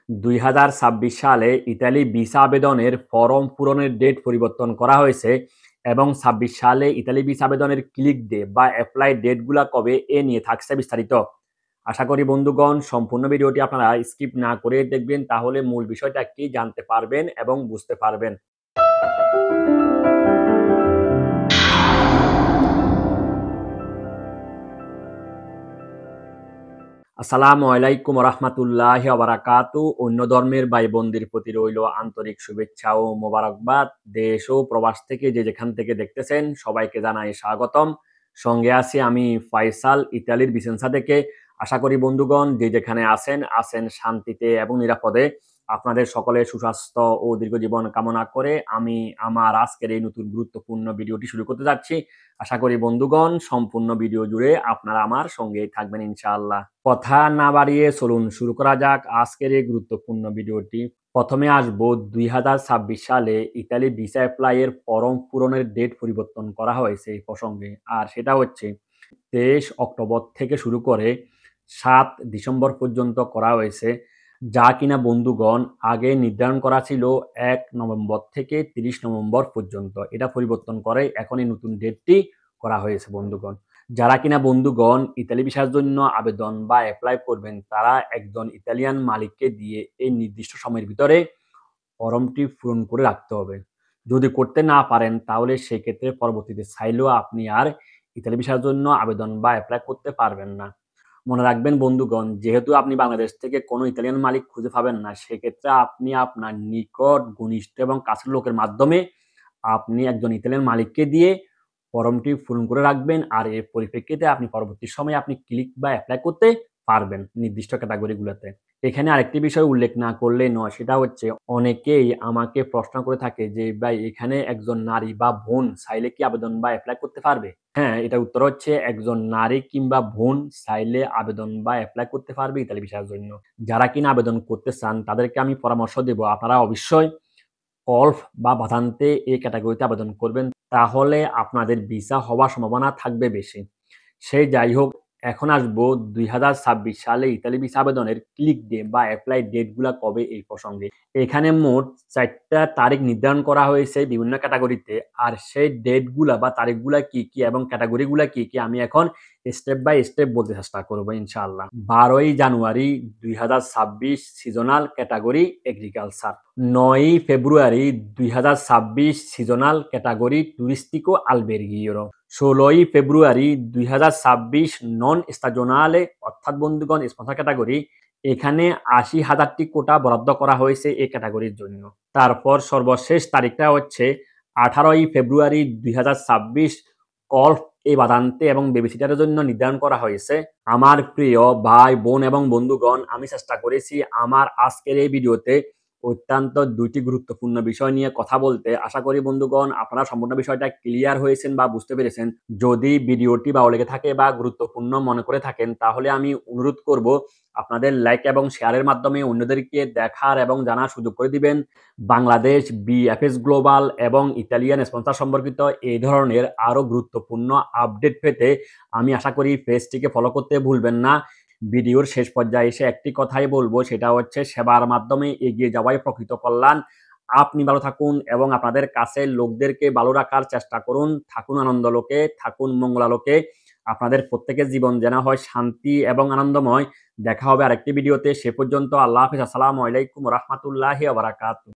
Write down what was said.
2026 সালে Italy visa আবেদনের form পূরণের ডেট পরিবর্তন করা হয়েছে এবং 26 সালে ইতালি ভিসা আবেদনের ক্লিক ডে বা অ্যাপ্লাই ডেটগুলা কবে এ নিয়ে থাকছে বিস্তারিত। আশা করি বন্ধুগণ সম্পূর্ণ ভিডিওটি আপনারা স্কিপ না করে দেখবেন, তাহলে মূল বিষয়টা কি জানতে পারবেন এবং বুঝতে পারবেন। আসসালামু আলাইকুম রহমতুল্লাহি ওয়া বারাকাতু। অন্য ধর্মের ভাই বোনদের প্রতি রইল আন্তরিক শুভেচ্ছা ও মোবারকবাদ। দেশ ও প্রবাস থেকে যে যেখান থেকে দেখতেছেন সবাইকে জানাই স্বাগতম। সঙ্গে আছি আমি ফয়সাল, ইতালির ভিসেন্সা থেকে। আশা করি বন্ধুগণ যে যেখানে আছেন শান্তিতে এবং নিরাপদে। আপনাদের সকলের সুস্বাস্থ্য ও দীর্ঘ জীবন কামনা করে আমি আমার আজকের এই নতুন গুরুত্বপূর্ণ ভিডিওটি শুরু করতে যাচ্ছি। আশা করি বন্ধুগণ সম্পূর্ণ ভিডিও জুড়ে আপনারা আমার সঙ্গেই থাকবেন ইনশাআল্লাহ। কথা না বাড়িয়ে চলুন শুরু করা যাক আজকের এই গুরুত্বপূর্ণ ভিডিওটি। প্রথমে আসবো 2026 সালে ইতালি ভিসা অ্যাপ্লাই এর ফরম পূরণের ডেট পরিবর্তন করা হয়েছে এই প্রসঙ্গে। আর সেটা হচ্ছে 23 অক্টোবর থেকে শুরু করে 7 ডিসেম্বর পর্যন্ত করা হয়েছে, যা কিনা বন্ধুগণ আগে নির্ধারণ করা ছিল 1 নভেম্বর থেকে 30 নভেম্বর পর্যন্ত। এটা পরিবর্তন করে এখন এই নতুন ডেটটি করা হয়েছে বন্ধুগণ। যারা কিনা বন্ধুগণ ইতালি ভিসার জন্য আবেদন বা অ্যাপ্লাই করবেন, তারা একজন ইতালিয়ান মালিককে দিয়ে এই নির্দিষ্ট সময়ের ভিতরে ফর্মটি পূরণ করে রাখতে হবে। যদি করতে না পারেন তাহলে সেক্ষেত্রে পরবর্তীতে চাইলেও আপনি আর ইতালি ভিসার জন্য আবেদন বা অ্যাপ্লাই করতে পারবেন না। মনে রাখবেন বন্ধুগণ, যেহেতু আপনি বাংলাদেশ থেকে কোনো ইতালিয়ান মালিক খুঁজে পাবেন না, সেক্ষেত্রে আপনি আপনার নিকট ঘনিষ্ঠ এবং কাছের লোকের মাধ্যমে আপনি একজন ইতালিয়ান মালিককে দিয়ে ফর্মটি পূরণ করে রাখবেন। আর এর পরিপ্রেক্ষিতে আপনি পরবর্তী সময়ে আপনি ক্লিক বা অ্যাপ্লাই করতে পারবেন নির্দিষ্ট ক্যাটাগরিগুলোতে। এখানে আরেকটি বিষয় উল্লেখ না করলেই নয়, সেটা হচ্ছে অনেকেই আমাকে প্রশ্ন করে থাকে যে ভাই এখানে একজন নারী বা বোন চাইলে কি আবেদন বা অ্যাপ্লাই করতে পারবে? হ্যাঁ, এটার উত্তর হচ্ছে একজন নারী কিংবা বোন চাইলে আবেদন বা এপ্লাই করতে পারবে ইতালি ভিসার জন্য। যারা কিনা আবেদন করতে চান তাদেরকে আমি পরামর্শ দেব আপনারা অবশ্যই কলফ বা বাধান্তে এই ক্যাটাগরিতে আবেদন করবেন, তাহলে আপনাদের ভিসা হওয়ার সম্ভাবনা থাকবে বেশি। সেই যাই হোক, এখন আসবো 2026 সালে ইতালি ভিসা আবেদনের ক্লিক ডে বা অ্যাপ্লাই ডেটগুলা কবে এই প্রসঙ্গে। এখানে মোট 4 টা তারিখ নির্ধারণ করা হয়েছে বিভিন্ন ক্যাটাগরিতে। আর সেই ডেটগুলা বা তারিখগুলা কি, কি এবং ক্যাটাগরিগুলা কি, কি আমি এখন স্টেপ বাই স্টেপ বলতে চেষ্টা করব ইনশাআল্লাহ। 12ই জানুয়ারি 2026 সিজনাল ক্যাটাগরি এগ্রিকালচার। 9ই ফেব্রুয়ারি 2026 সিজনাল ক্যাটাগরি টুরিস্টিকো আলবেরগিয়েরো। 16ই ফেব্রুয়ারি 2026 নন স্টাজনালে অর্থাৎ বন্ধুগণ স্পন্সর ক্যাটাগরি। এখানে 80,000টি কোটা বরাদ্দ করা হয়েছে এই ক্যাটাগরির জন্য। তারপর সর্বশেষ তারিখটা হচ্ছে 18ই ফেব্রুয়ারি 2026 কলফ এই বাদান্তে এবং বেবিসিটারের জন্য নির্ধারণ করা হয়েছে। আমার প্রিয় ভাই বোন এবং বন্ধুগণ, আমি চেষ্টা করেছি আমার আজকের এই ভিডিওতে অত্যন্ত 2টি গুরুত্বপূর্ণ বিষয় নিয়ে কথা বলতে। আশা করি বন্ধুগণ আপনারা সম্পূর্ণ বিষয়টা ক্লিয়ার হয়েছেন বা বুঝতে পেরেছেন। যদি ভিডিওটি ভালো লেগে থাকে বা গুরুত্বপূর্ণ মনে করে থাকেন, তাহলে আমি অনুরোধ করব আপনাদের লাইক এবং শেয়ারের মাধ্যমে অন্যদেরকে দেখার এবং জানার সুযোগ করে দিবেন। বাংলাদেশ বিএফএস গ্লোবাল এবং ইতালিয়ান স্পন্সর সম্পর্কিত এই ধরনের আরও গুরুত্বপূর্ণ আপডেট পেতে আমি আশা করি পেজটিকে ফলো করতে ভুলবেন না। ভিডিওর শেষ পর্যায়ে এসে একটি কথাই বলবো, সেটা হচ্ছে সেবার মাধ্যমে এগিয়ে যাওয়াই প্রকৃত কল্যাণ। আপনি ভালো থাকুন এবং আপনাদের কাছের লোকদেরকে ভালো রাখার চেষ্টা করুন। থাকুন আনন্দলোকে, থাকুন মঙ্গলালোকে। আপনাদের প্রত্যেকের জীবন যেন হয় শান্তি এবং আনন্দময়। দেখা হবে আরেকটি ভিডিওতে। সে পর্যন্ত আল্লাহ হাফেজ। আসসালামু আলাইকুম ওয়া রাহমাতুল্লাহি ওয়া বারাকাতুহু।